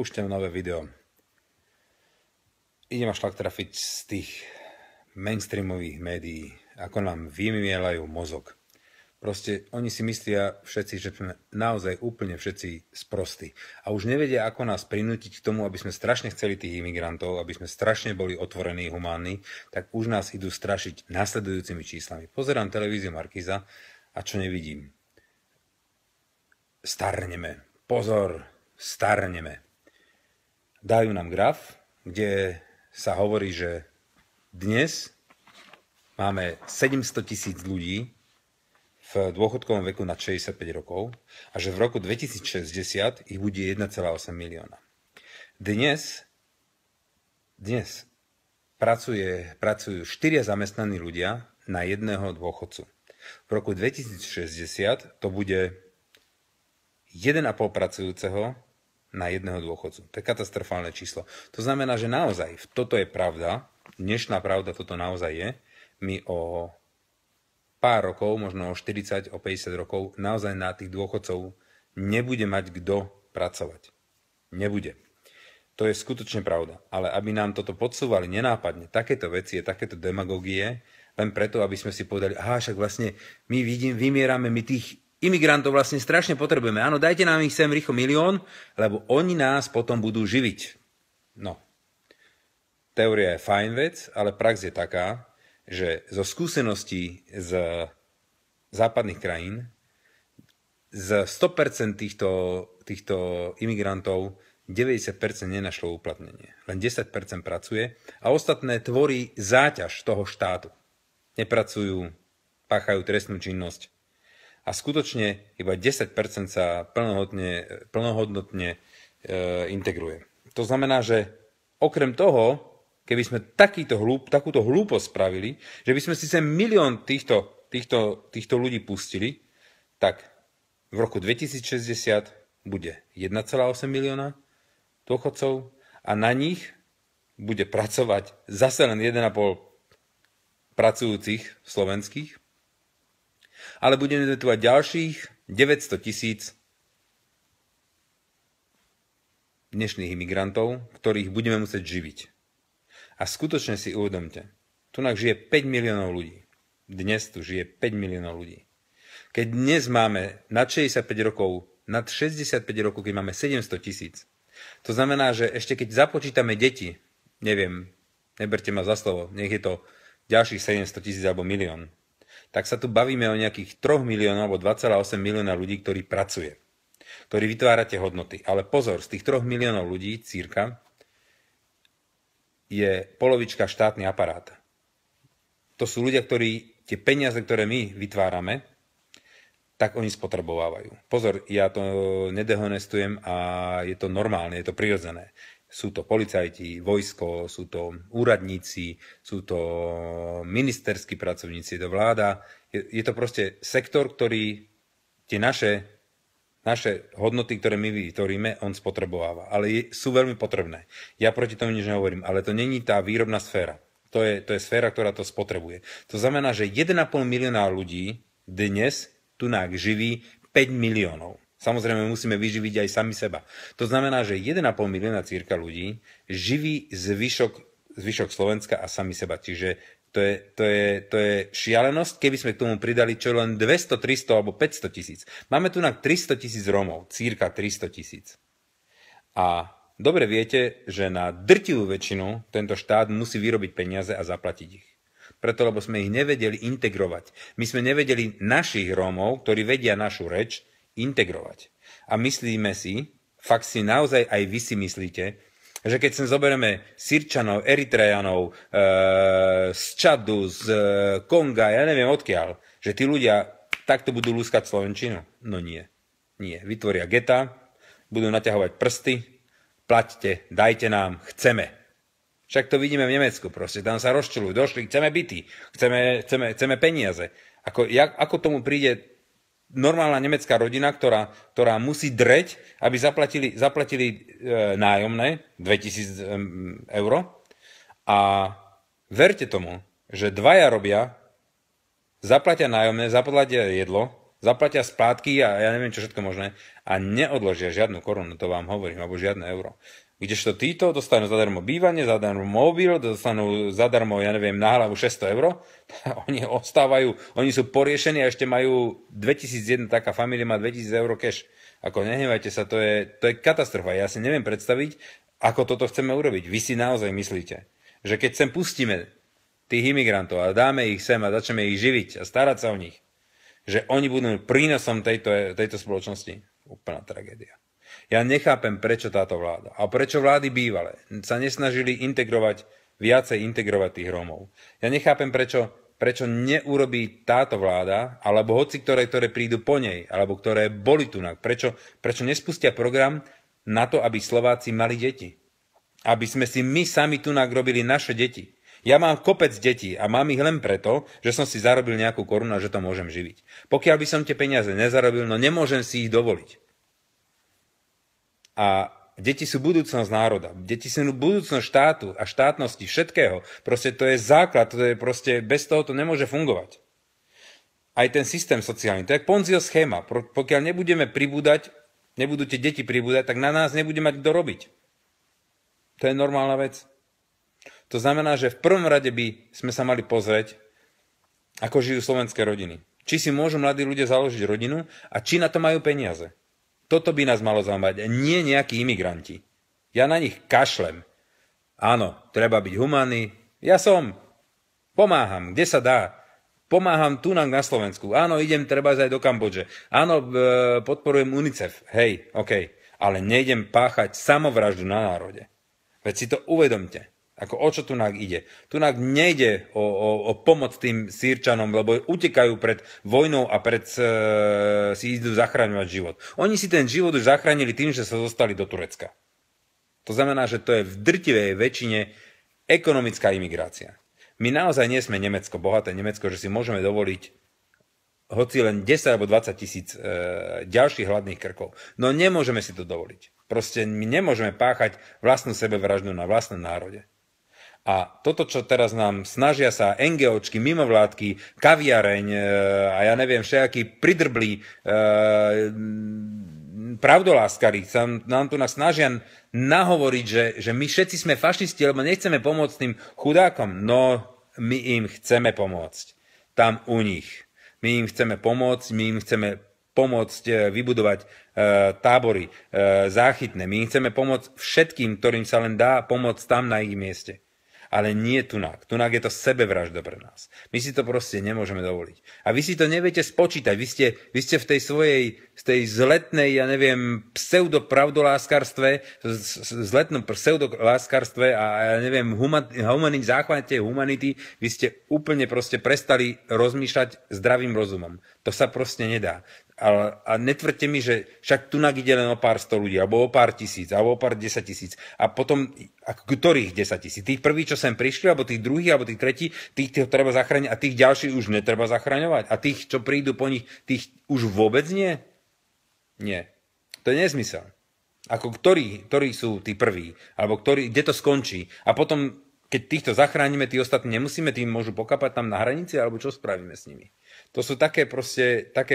Spúšťam nové video. Idem ma šlak trafiť z tých mainstreamových médií, ako nám vymielajú mozog. Proste oni si myslia všetci, že sme naozaj úplne všetci sprostí. A už nevedia, ako nás prinútiť k tomu, aby sme strašne chceli tých imigrantov, aby sme strašne boli otvorení, humánni, tak už nás idú strašiť nasledujúcimi číslami. Pozerám televíziu Markíza a čo nevidím? Starneme. Pozor, starneme. Dajú nám graf, kde sa hovorí, že dnes máme 700 000 ľudí v dôchodkovom veku nad 65 rokov a že v roku 2060 ich bude 1,8 milióna. Dnes pracujú 4 zamestnaní ľudia na jedného dôchodcu. V roku 2060 to bude 1,5 pracujúceho na jedného dôchodcu. To je katastrofálne číslo. To znamená, že naozaj, toto je pravda, dnešná pravda toto naozaj je, my o pár rokov, možno o 40, o 50 rokov, naozaj na tých dôchodcov nebude mať kto pracovať. Nebude. To je skutočne pravda. Ale aby nám toto podsúvali nenápadne, takéto veci, takéto demagógie, len preto, aby sme si povedali, aha, však vlastne my vymierame, my tých imigrantov vlastne strašne potrebujeme. Áno, dajte nám ich sem rýchlo 1 000 000, lebo oni nás potom budú živiť. No. Teória je fajn vec, ale prax je taká, že zo skúseností z západných krajín z 100% týchto imigrantov 90% nenašlo uplatnenie. Len 10% pracuje a ostatné tvorí záťaž toho štátu. Nepracujú, páchajú trestnú činnosť a skutočne iba 10% sa plnohodnotne integruje. To znamená, že okrem toho, keby sme takúto hlúposť spravili, že by sme si sem 1 000 000 týchto ľudí pustili, tak v roku 2060 bude 1,8 milióna dôchodcov a na nich bude pracovať zase len 1,5 pracujúcich slovenských, ale budeme vetovať ďalších 900 000 dnešných imigrantov, ktorých budeme musieť živiť. A skutočne si uvedomte, tu žije 5 miliónov ľudí. Dnes tu žije 5 miliónov ľudí. Keď dnes máme nad 65 rokov, nad 65 rokov, keď máme 700 000, to znamená, že ešte keď započítame deti, neviem, neberte ma za slovo, nech je to ďalších 700 000 alebo milión, tak sa tu bavíme o nejakých 3 miliónov alebo 2,8 milióna ľudí, ktorí pracuje, ktorí vytvárate hodnoty. Ale pozor, z tých 3 miliónov ľudí, cirka, je polovička štátny aparát. To sú ľudia, ktorí tie peniaze, ktoré my vytvárame, tak oni spotrebovávajú. Pozor, ja to nedehonestujem a je to normálne, je to prirodzené. Sú to policajti, vojsko, sú to úradníci, sú to ministerskí pracovníci, je to vláda. Je to proste sektor, ktorý tie naše hodnoty, ktoré my vytvoríme, on spotrebováva. Ale sú veľmi potrebné. Ja proti tomu nič nehovorím, ale to není tá výrobná sféra. To je sféra, ktorá to spotrebuje. To znamená, že 1,5 milióna ľudí dnes tunák živí 5 miliónov. Samozrejme, musíme vyživiť aj sami seba. To znamená, že 1,5 milióna cirka ľudí živí zvyšok Slovenska a sami seba. Čiže to je šialenosť, keby sme k tomu pridali čo len 200, 300 alebo 500 000. Máme tu na 300 000 Rómov, cirka 300 000. A dobre viete, že na drtivú väčšinu tento štát musí vyrobiť peniaze a zaplatiť ich. Preto, lebo sme ich nevedeli integrovať. My sme nevedeli našich Rómov, ktorí vedia našu reč, integrovať. A myslíme si, fakt si naozaj aj vy si myslíte, že keď sem zoberieme Sýrčanov, Eritrejanov, z Čadu, z Konga, ja neviem odkiaľ, že tí ľudia takto budú lúskať slovenčinu? No nie. Nie. Vytvoria geta, budú naťahovať prsty, plaťte, dajte nám, chceme. Však to vidíme v Nemecku proste, tam sa rozčuľujú, došli, chceme byty, chceme peniaze. Ako tomu príde normálna nemecká rodina, ktorá musí dreť, aby zaplatili nájomné 2000 eur. A verte tomu, že dvaja robia, zaplatia nájomné, zaplatia jedlo zaplatia splátky a ja neviem čo všetko možné a neodložia žiadnu korunu, to vám hovorím, alebo žiadne euro. Kdežto títo dostanú zadarmo bývanie, zadarmo mobil, dostanú zadarmo, ja neviem, na hlavu 600 eur, oni ostávajú, oni sú poriešení a ešte majú 2001, taká familia má 2000 eur cash. Ako nehnevajte sa, to je katastrofa. Ja si neviem predstaviť, ako toto chceme urobiť. Vy si naozaj myslíte, že keď sem pustíme tých imigrantov a dáme ich sem a začneme ich živiť a starať sa o nich, že oni budú prínosom tejto spoločnosti. Úplná tragédia. Ja nechápem, prečo táto vláda a prečo vlády bývalé sa nesnažili viacej integrovať tých Rómov. Ja nechápem, prečo neurobí táto vláda, alebo hoci ktoré prídu po nej, alebo ktoré boli tunak. Prečo nespustia program na to, aby Slováci mali deti. Aby sme si my sami tunak robili naše deti. Ja mám kopec detí a mám ich len preto, že som si zarobil nejakú korunu a že to môžem živiť. Pokiaľ by som tie peniaze nezarobil, no nemôžem si ich dovoliť. A deti sú budúcnosť národa. Deti sú budúcnosť štátu a štátnosti, všetkého. Proste to je základ, to je proste, bez toho to nemôže fungovať. Aj ten systém sociálny, to je Ponziho schéma. Pokiaľ nebudeme pribúdať, nebudú tie deti pribúdať, tak na nás nebude mať kto robiť. To je normálna vec. To znamená, že v prvom rade by sme sa mali pozrieť, ako žijú slovenské rodiny. Či si môžu mladí ľudia založiť rodinu a či na to majú peniaze. Toto by nás malo zaujímať, nie nejakí imigranti. Ja na nich kašlem. Áno, treba byť humánny. Ja pomáham, kde sa dá. Pomáham tu na Slovensku. Áno, idem treba aj do Kambodže. Áno, podporujem UNICEF. Hej, OK. Ale nejdem páchať samovraždu na národe. Veď si to uvedomte. Ako o čo tunak ide? Tunak nejde o pomoc tým Sýrčanom, lebo utekajú pred vojnou a si idú zachraňovať život. Oni si ten život už zachránili tým, že sa dostali do Turecka. To znamená, že to je v drtivej väčšine ekonomická imigrácia. My naozaj nie sme Nemecko, bohaté Nemecko, že si môžeme dovoliť hoci len 10 alebo 20 tisíc ďalších hladných krkov. No nemôžeme si to dovoliť. Proste my nemôžeme páchať vlastnú sebevraždu na vlastnom národe. A toto, čo teraz nám snažia sa NGOčky, mimovládky, kaviareň a ja neviem, všelijakí pridrblí pravdoláskari sa nám tu snažia nahovoriť, že my všetci sme fašisti, lebo nechceme pomôcť tým chudákom. No, my im chceme pomôcť. Tam u nich. My im chceme pomôcť, my im chceme pomôcť vybudovať tábory záchytné. My im chceme pomôcť všetkým, ktorým sa len dá pomôcť tam na ich mieste. Ale nie tunak. Tunak je to sebevražda pre nás. My si to proste nemôžeme dovoliť. A vy si to neviete spočítať. Vy ste v tej tej zletnej, ja neviem, pseudopravdoláskarstve, zletnom pseudoláskarstve a ja neviem, záchvate humanity, vy ste úplne proste prestali rozmýšľať zdravým rozumom. To sa proste nedá. A netvrďte mi, že však tunak ide len o pár 100 ľudí, alebo o pár tisíc, alebo o pár 10 000. A potom, ktorých 10 000? Tých prvých, čo sem prišli, alebo tých druhých, alebo tých tretích, tých treba zachrániť a tých ďalších už netreba zachraňovať. A tých, čo prídu po nich, tých už vôbec nie? Nie. To je nezmysel. Ako ktorí sú tí prví, alebo kde to skončí. A potom, keď týchto zachránime, tí ostatní nemusíme, tým môžu pokapať tam na hranici, alebo čo spravíme s nimi? To sú také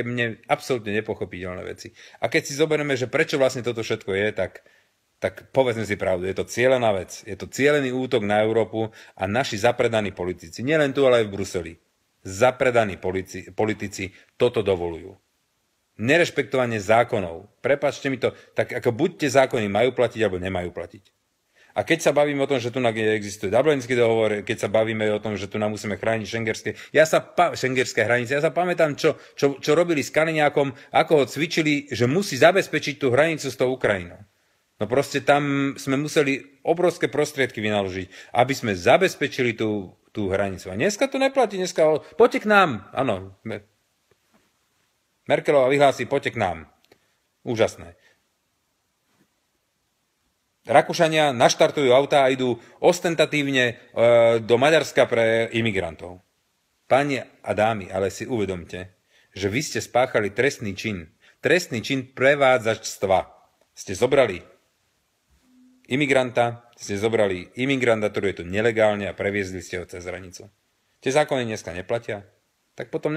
mne absolútne nepochopiteľné veci. A keď si zoberieme, že prečo vlastne toto všetko je, tak povedzme si pravdu, je to cielená vec. Je to cielený útok na Európu a naši zapredaní politici, nielen tu, ale aj v Bruseli, zapredaní politici toto dovolujú. Nerešpektovanie zákonov. Prepáčte mi to, tak ako buď tie zákony majú platiť, alebo nemajú platiť. A keď sa bavíme o tom, že tu existuje Dublinský dohovor, keď sa bavíme o tom, že tu nám musíme chrániť šengerské hranice, ja sa pamätám, čo robili s Kaliňákom, ako ho cvičili, že musí zabezpečiť tú hranicu s tou Ukrajinou. No proste tam sme museli obrovské prostriedky vynaložiť, aby sme zabezpečili tú hranicu. A dneska to neplatí, poďte k nám. Áno, Merkelová vyhlási, poďte k nám. Úžasné. Rakúšania naštartujú autá a idú ostentatívne do Maďarska pre imigrantov. Páni a dámy, ale si uvedomte, že vy ste spáchali trestný čin. Trestný čin prevádzačstva. Ste zobrali imigranta, ktorý je tu nelegálne a previezli ste ho cez hranicu. Tie zákony dneska neplatia. Tak potom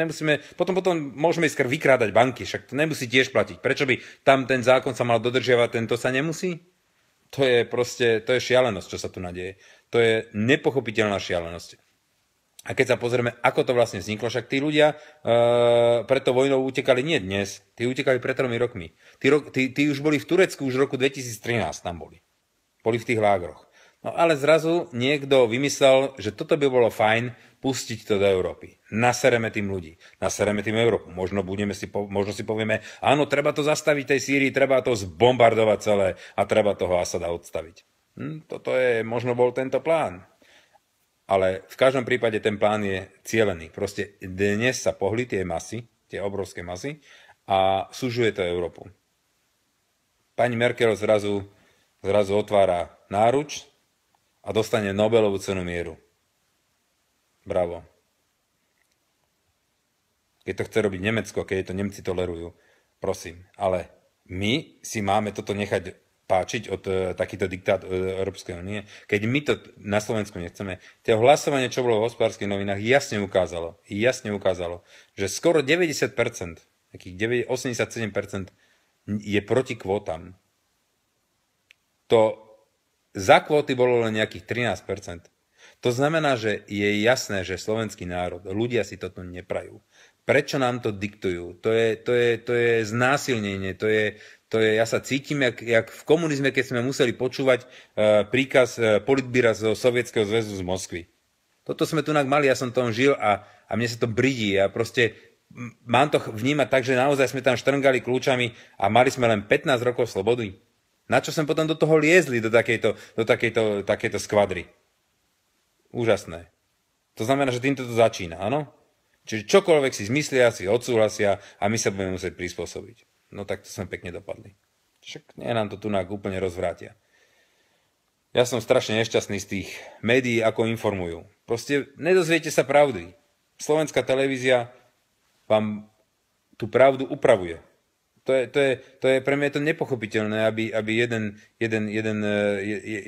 môžeme ísť vykrádať banky, však to nemusí tiež platiť. Prečo by tam ten zákon sa mal dodržiavať, tento sa nemusí? To je šialenosť, čo sa tu nadieje. To je nepochopiteľná šialenosť. A keď sa pozrieme, ako to vlastne vzniklo, však tí ľudia pred tou vojnou utekali nie dnes, tí utekali pred 3 rokmi. Tí už boli v Turecku, už v roku 2013 tam boli. Boli v tých lágroch. No ale zrazu niekto vymyslel, že toto by bolo fajn pustiť to do Európy. Nasereme tým ľudí, nasereme tým Európu. Možno si povieme, áno, treba to zastaviť tej Sýrii, treba to zbombardovať celé a treba toho Asada odstaviť. Toto možno bol tento plán. Ale v každom prípade ten plán je cielený. Proste dnes sa pohli tie masy, tie obrovské masy a sužuje to Európu. Pani Merkel zrazu otvára náruč a dostane Nobelovú cenu mieru. Bravo. Keď to chce robiť Nemecko, keď to Nemci tolerujú, prosím. Ale my si máme toto nechať páčiť od takýto diktát Európskej únie, keď my to na Slovensku nechceme. To hlasovanie, čo bolo v Hospodárskych novinách, jasne ukázalo, že skoro 90%, takých 87% je proti kvótam. To za kvóty bolo len nejakých 13%. To znamená, že je jasné, že slovenský národ, ľudia si toto neprajú. Prečo nám to diktujú? To je znásilnenie, ja sa cítim, jak v komunizme, keď sme museli počúvať príkaz politbíra zo Sovietskeho zväzu z Moskvy. Toto sme tu mali, ja som tom žil a mne sa to bridí. Ja proste mám to vnímať tak, že naozaj sme tam štrngali kľúčami a mali sme len 15 rokov slobody. Na čo sme potom do toho liezli, do takejto skvadry? Úžasné. To znamená, že týmto to začína, áno? Čiže čokoľvek si zmyslia, si odsúhlasia a my sa budeme musieť prispôsobiť. No tak to sme pekne dopadli. Však nie nám to tu úplne rozvrátia. Ja som strašne nešťastný z tých médií, ako informujú. Proste nedozviete sa pravdy. Slovenská televízia vám tú pravdu upravuje. To je pre mňa je to nepochopiteľné, aby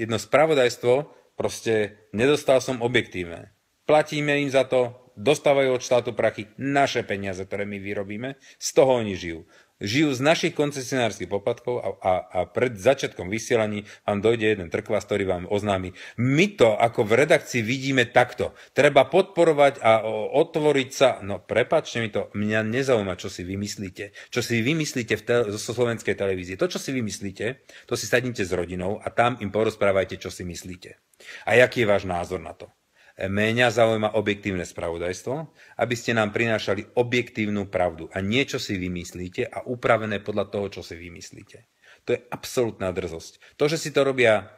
jedno spravodajstvo proste nedostal som objektívne. Platíme im za to, dostávajú od štátu prachy, naše peniaze, ktoré my vyrobíme, z toho oni žijú. Žijú z našich koncesionárskych poplatkov a pred začiatkom vysielaní vám dojde jeden trkvás, ktorý vám oznámi. My to ako v redakcii vidíme takto. Treba podporovať a otvoriť sa. No prepáčte mi to, mňa nezaujíma, čo si vymyslíte. Čo si vymyslíte zo slovenskej televízie. To, čo si vymyslíte, to si sadnite s rodinou a tam im porozprávajte, čo si myslíte. A aký je váš názor na to. Mňa zaujíma objektívne spravodajstvo, aby ste nám prinášali objektívnu pravdu a niečo si vymyslíte a upravené podľa toho, čo si vymyslíte. To je absolútna drzosť. To, že si to robia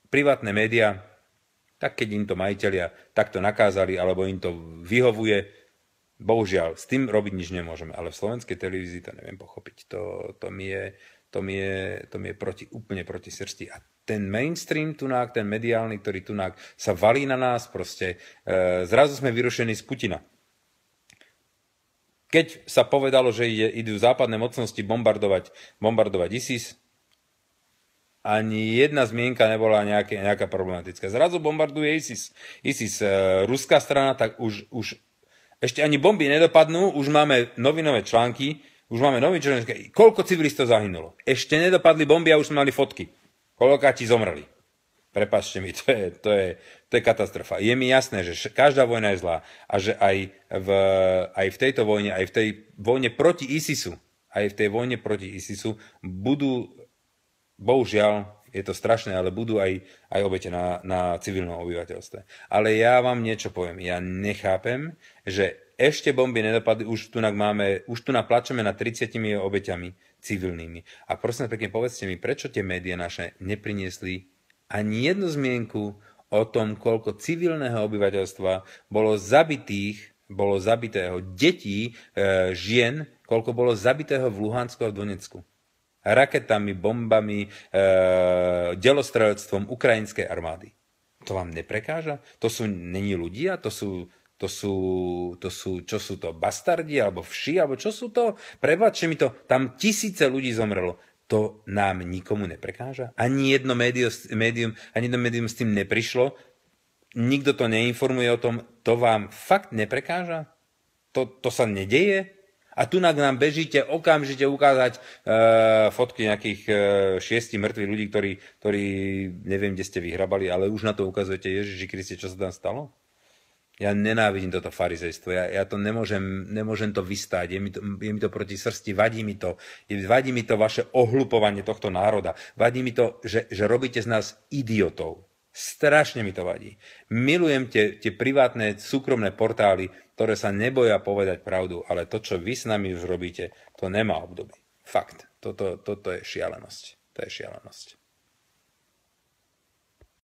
privátne médiá, tak keď im to majitelia takto nakázali alebo im to vyhovuje, bohužiaľ, s tým robiť nič nemôžeme. Ale v slovenskej televízii to neviem pochopiť. To mi je úplne proti srsti. A ten mainstream tunák, ten mediálny, ktorý tunák sa valí na nás, proste zrazu sme vyrušení z Putina. Keď sa povedalo, že idú západné mocnosti bombardovať ISIS, ani jedna zmienka nebola nejaká problematická. Zrazu bombarduje ISIS. Ruská strana, tak už ešte ani bomby nedopadnú, už máme novinové články, koľko civilistov zahynulo. Ešte nedopadli bomby a už sme mali fotky. Koľkáti zomreli. Prepáčte mi, to je katastrofa. Je mi jasné, že každá vojna je zlá a že aj v tejto vojne, aj v tej vojne proti ISISu, budú, bohužiaľ, je to strašné, ale budú aj obete na civilnom obyvateľstve. Ale ja vám niečo poviem. Ja nechápem, že ešte bomby nedopadli, už tu naplačeme nad 30 obeťami civilnými. A prosím pekne, povedzte mi, prečo tie médiá naše nepriniesli ani jednu zmienku o tom, koľko civilného obyvateľstva bolo zabitého detí, žien, koľko bolo zabitého v Luhansku a v Donecku. Raketami, bombami, delostrelectvom ukrajinskej armády. To vám neprekáža? To není ľudia? To sú, čo sú to, bastardi, alebo vši, alebo čo sú to? Prepáčte mi to, tam tisíce ľudí zomrelo. To nám nikomu neprekáža? Ani jedno médium s tým neprišlo? Nikto to neinformuje o tom? To vám fakt neprekáža? To sa nedeje? A tu nám bežíte okamžite ukázať fotky nejakých 6 mŕtvych ľudí, ktorí neviem, kde ste vyhrabali, ale už na to ukazujete, Ježiši Kriste, čo sa tam stalo? Ja nenávidím toto farizejstvo, ja to nemôžem to vystáť, je mi to proti srsti, vadí mi to vaše ohlupovanie tohto národa, vadí mi to, že robíte z nás idiotov. Strašne mi to vadí. Milujem tie privátne, súkromné portály, ktoré sa neboja povedať pravdu, ale to, čo vy s nami už robíte, to nemá obdoby. Fakt. Toto je šialenosť. To je šialenosť.